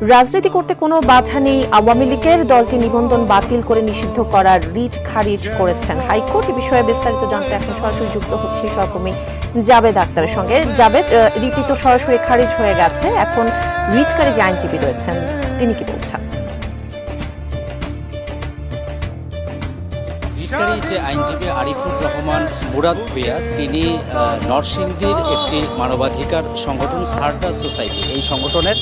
রাজনীতি করতে কোনো বাধা নেই, আওয়ামী লীগের দলটি নিবন্ধন বাতিল করে নিষিদ্ধ করার রিট খারিজ করেছেন হাইকোর্ট। এই বিষয়ে বিস্তারিত জানতে এখন সরাসরি যুক্ত হচ্ছে সহকর্মী জাবেদ আক্তারের সঙ্গে। জাবেদ, রিটটি তো সরাসরি খারিজ হয়ে গেছে, এখন রিটকারী যে আইনজীবী রয়েছেন তিনি কি বলছেন? রিটকারী যে আইনজীবী আরিফুর রহমান মুরাদ ভূঁইয়া, তিনি নরসিংদীর একটি মানবাধিকার সংগঠন সারদা সোসাইটি, এই সংগঠনের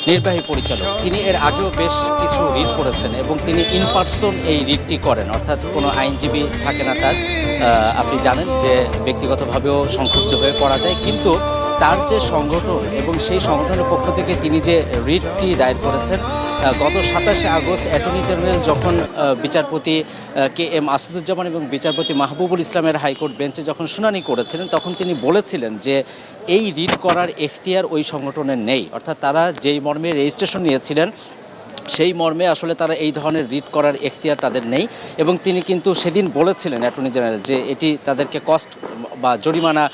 নির্বাহী পরিচালক। তিনি এর আগেও বেশ কিছু রিট করেছেন এবং তিনি ইন পার্সন এই রিটটি করেন, অর্থাৎ কোনো আইনজীবী থাকে না তার। আপনি জানেন যে ব্যক্তিগতভাবেও সংক্ষুব্ধ হয়ে পড়া যায়, কিন্তু তার যে সংগঠন এবং সেই সংগঠনের পক্ষ থেকে তিনি যে রিটটি দায়ের করেছেন, গত 27শে আগস্ট অ্যাটর্নি জেনারেল যখন বিচারপতি কে এম আসাদুজ্জামান এবং বিচারপতি মাহবুবুল ইসলামের হাইকোর্ট বেঞ্চে যখন শুনানি করেছিলেন, তখন তিনি বলেছিলেন যে এই রিট করার এখতিয়ার ওই সংগঠনের নেই, অর্থাৎ তারা যেই মর্মে রেজিস্ট্রেশন নিয়েছিলেন সেই মর্মে আসলে তারা এই ধরনের রিট করার এখতিয়ার তাদের নেই। এবং তিনি কিন্তু সেদিন বলেছিলেন অ্যাটর্নি জেনারেল যে এটি তাদেরকে কস্ট বা জরিমানা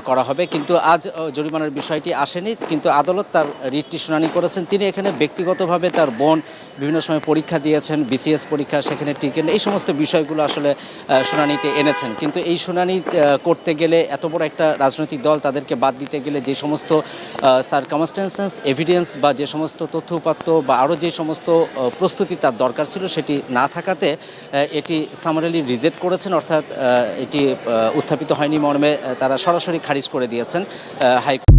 করা হবে, কিন্তু আজ জরিমানার বিষয়টি আসেনি, কিন্তু আদালত তার রিটটি শুনানি করেছেন। তিনি এখানে ব্যক্তিগতভাবে তার বোন বিভিন্ন সময় পরীক্ষা দিয়েছেন, বিসিএস পরীক্ষা, সেখানে টিকেন, এই সমস্ত বিষয়গুলো আসলে শুনানিতে এনেছেন। কিন্তু এই শুনানি করতে গেলে এত বড় একটা রাজনৈতিক দল, তাদেরকে বাদ দিতে গেলে যে সমস্ত সারকামস্টেন্সেস এভিডেন্স বা যে সমস্ত তথ্য উপাত্ত বা আরও যে সমস্ত প্রস্তুতি তার দরকার ছিল সেটি না থাকাতে এটি সামারিলি রিজেক্ট করেছেন, অর্থাৎ এটি উত্থাপিত হয়নি মর্মে তারা সরাসরি খারিজ করে দিয়েছেন হাইকোর্ট।